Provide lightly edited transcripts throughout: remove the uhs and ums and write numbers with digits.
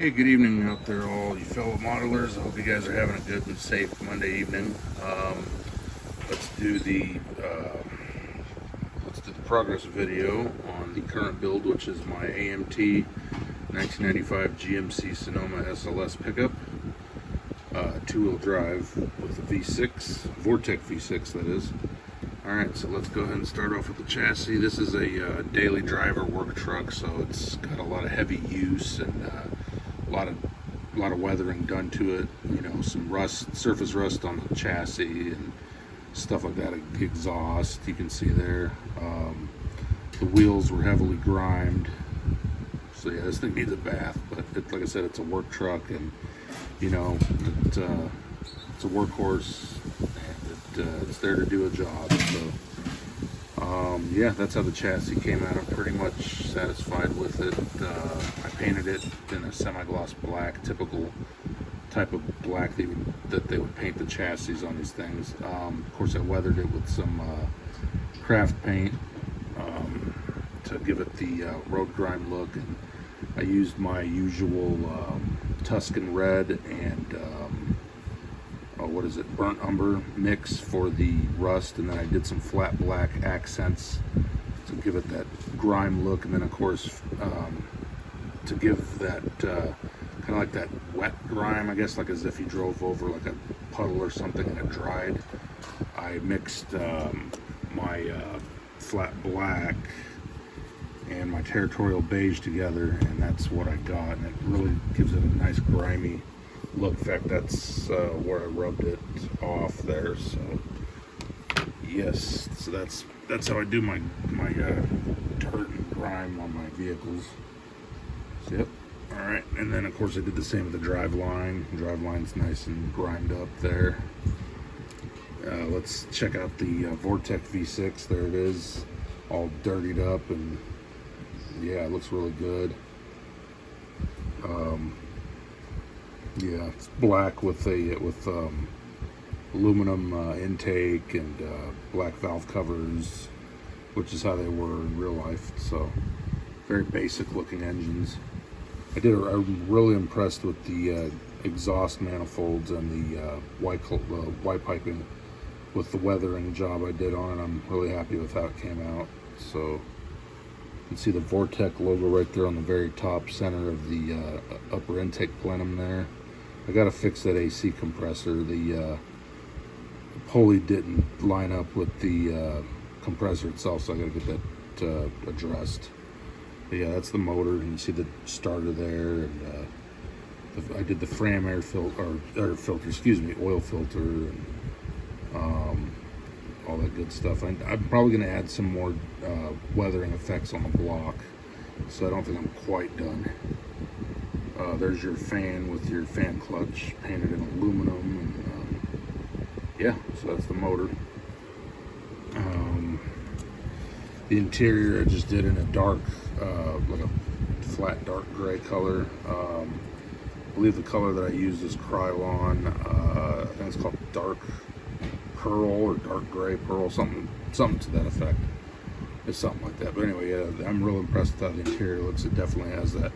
Hey, good evening out there, all you fellow modelers. I hope you guys are having a good and safe Monday evening. Let's do the progress video on the current build, which is my AMT 1995 GMC Sonoma SLS pickup, two-wheel drive with a V6, Vortec V6 that is. All right, so let's go ahead and start off with the chassis. This is a daily driver work truck, so it's got a lot of heavy use and a lot of weathering done to it. You know, some rust, surface rust on the chassis and stuff like that. Exhaust, you can see there. The wheels were heavily grimed. So yeah, this thing needs a bath. But like I said, it's a work truck, and you know, it's a workhorse, and it's there to do a job. So yeah, that's how the chassis came out. I'm pretty much satisfied with it. I painted it in a semi-gloss black, typical type of black that they would paint the chassis on these things. Of course, I weathered it with some craft paint to give it the road grime look, and I used my usual Tuscan red and what is it, burnt umber mix for the rust, and then I did some flat black accents to give it that grime look, and then of course to give that kind of like that wet grime, I guess, like as if you drove over like a puddle or something and it dried. I mixed my flat black and my territorial beige together, and that's what I got, and it really gives it a nice grimy look. In fact, that's where I rubbed it off there. So yes, so that's how I do my dirt and grime on my vehicles. So, yep. All right, and then of course I did the same with the drive line. The drive line's nice and grimed up there. Let's check out the Vortec V6. There it is, all dirtied up, and yeah, it looks really good. Yeah, it's black with aluminum intake and black valve covers, which is how they were in real life. So very basic looking engines. I'm really impressed with the exhaust manifolds and the white piping with the weathering job I did on it. I'm really happy with how it came out. So you can see the Vortec logo right there on the very top center of the upper intake plenum there. I got to fix that AC compressor. The pulley didn't line up with the compressor itself, so I got to get that addressed. But yeah, that's the motor, and you see the starter there, and I did the Fram oil filter, and all that good stuff. I'm probably going to add some more weathering effects on the block, so I don't think I'm quite done. There's your fan with your fan clutch painted in aluminum, and yeah, so that's the motor. The interior I just did in a dark, like a flat dark gray color. I believe the color that I used is Krylon. I think it's called dark pearl or dark gray pearl, something to that effect. It's something like that. But anyway, yeah, I'm real impressed with how the interior looks. It definitely has that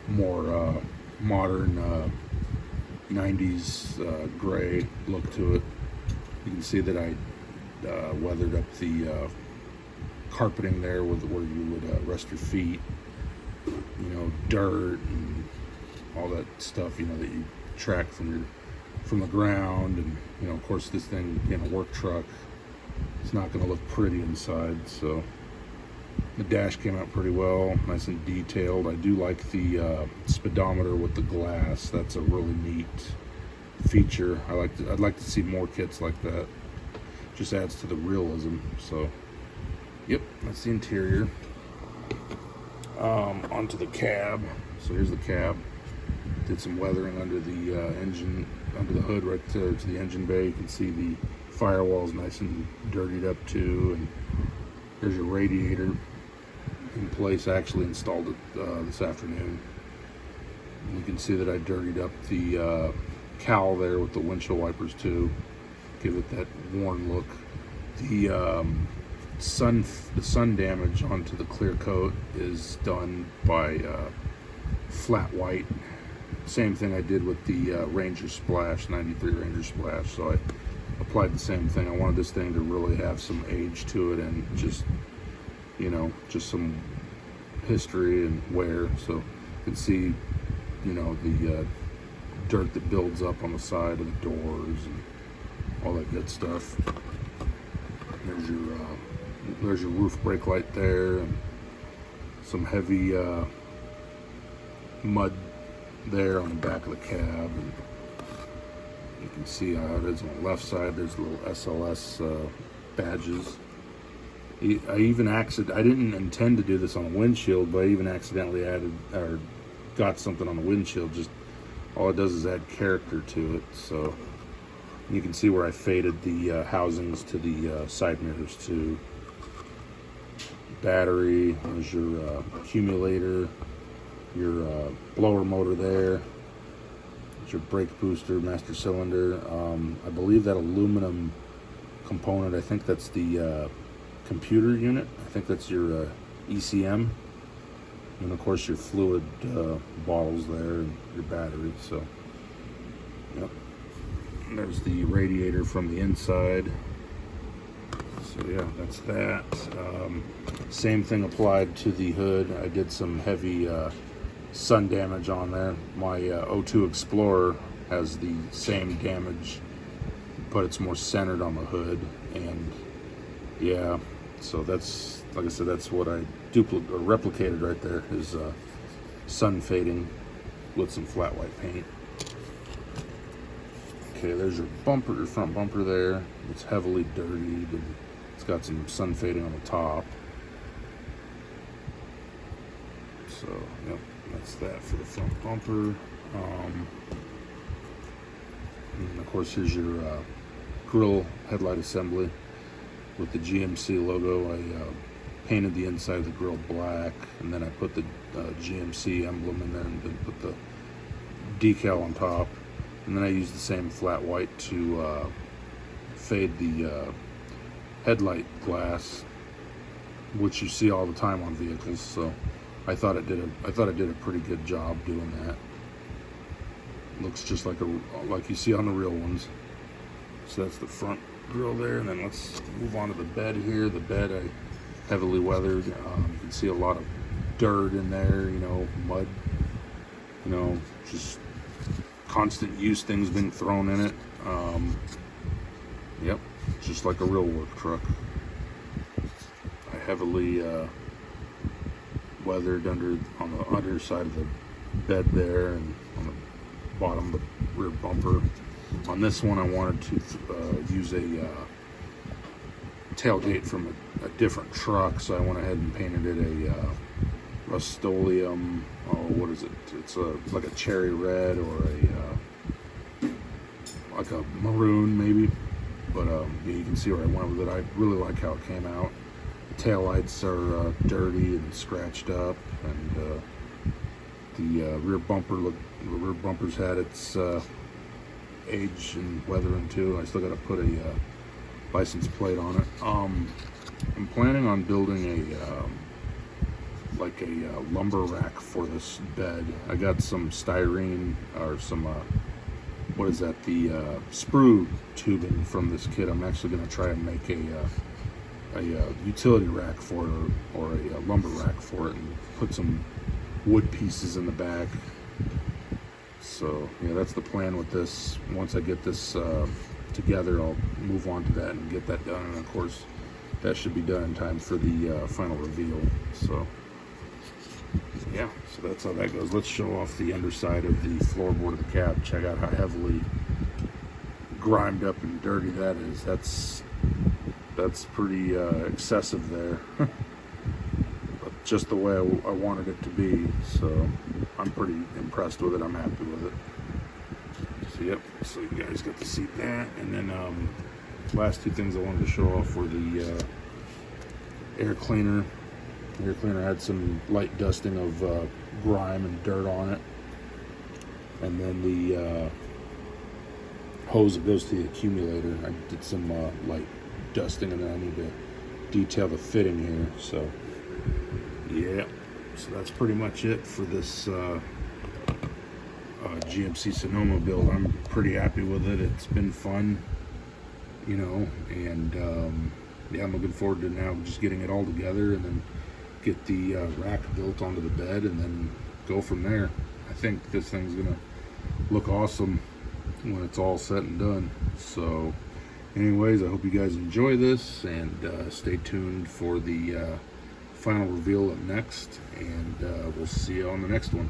more modern 90s gray look to it. You can see that I weathered up the carpeting there where you would rest your feet. You know, dirt and all that stuff, you know, that you track from the ground. And you know, of course, this thing being a work truck, it's not going to look pretty inside. So the dash came out pretty well, nice and detailed. I do like the speedometer with the glass. That's a really neat feature. I'd like to see more kits like that. Just adds to the realism. So yep, that's the interior. Onto the cab. So here's the cab. Did some weathering under the engine, under the hood right to the engine bay. You can see the firewall's nice and dirtied up too, and there's your radiator in place. I actually installed it this afternoon. And you can see that I dirtied up the cowl there with the windshield wipers too, give it that worn look. The sun damage onto the clear coat is done by flat white same thing I did with the Ranger Splash, 93 Ranger Splash. So I applied the same thing. I wanted this thing to really have some age to it and just, you know, just some history and wear. So you can see, you know, the dirt that builds up on the side of the doors and all that good stuff. There's your roof brake light there, and some heavy mud there on the back of the cab. And you can see how it is on the left side. There's little SLS badges. I didn't intend to do this on a windshield, but I even accidentally added or got something on the windshield. Just all it does is add character to it. So you can see where I faded the housings to the side mirrors too. Battery, there's your accumulator, your blower motor there. There's your brake booster, master cylinder. I believe that aluminum component, I think that's the computer unit. I think that's your ECM. And of course your fluid bottles there and your battery. So, yep. There's the radiator from the inside. So yeah, that's that. Same thing applied to the hood. I did some heavy sun damage on there. My 02 Explorer has the same damage, but it's more centered on the hood. And yeah, so that's, like I said, that's what I replicated right there, is sun fading with some flat white paint. Okay, there's your bumper, your front bumper there. It's heavily dirtied and it's got some sun fading on the top. So, yep, that's that for the front bumper. And of course, here's your grille headlight assembly with the GMC logo. I painted the inside of the grille black, and then I put the GMC emblem in there and then put the decal on top. And then I used the same flat white to fade the headlight glass, which you see all the time on vehicles. So I thought it did a pretty good job doing that. Looks just like you see on the real ones. So that's the front grille there, and then let's move on to the bed here. The bed I heavily weathered. You can see a lot of dirt in there, you know, mud, you know, just constant use things being thrown in it. Yep, just like a real work truck. I heavily weathered on the underside of the bed there, and on the bottom of the rear bumper. On this one, I wanted to use a tailgate from a different truck, so I went ahead and painted it a Rust-Oleum, what is it? It's like a cherry red or like a maroon maybe. But yeah, you can see where I went with it. I really like how it came out. The taillights are dirty and scratched up, and the rear bumper's had its age and weathering too. I still got to put a license plate on it. I'm planning on building like a lumber rack for this bed. I got some styrene or some what is that, the sprue tubing from this kit. I'm actually going to try and make a utility rack for it, or a lumber rack for it, and put some wood pieces in the back. So yeah, that's the plan with this. Once I get this together, I'll move on to that and get that done, and of course that should be done in time for the final reveal. So yeah, so that's how that goes. Let's show off the underside of the floorboard of the cab. Check out how heavily grimed up and dirty that is. That's pretty excessive there. But just the way I wanted it to be. So I'm pretty impressed with it. I'm happy with it. So yep, so you guys got to see that. And then last two things I wanted to show off were the air cleaner. The air cleaner had some light dusting of grime and dirt on it. And then the hose that goes to the accumulator, I did some light dusting, and then I need to detail the fitting here. So yeah, so that's pretty much it for this GMC Sonoma build. I'm pretty happy with it. It's been fun, you know, and yeah, I'm looking forward to now just getting it all together and then get the rack built onto the bed and then go from there. I think this thing's gonna look awesome when it's all said and done. So anyways, I hope you guys enjoy this, and stay tuned for the final reveal up next, and we'll see you on the next one.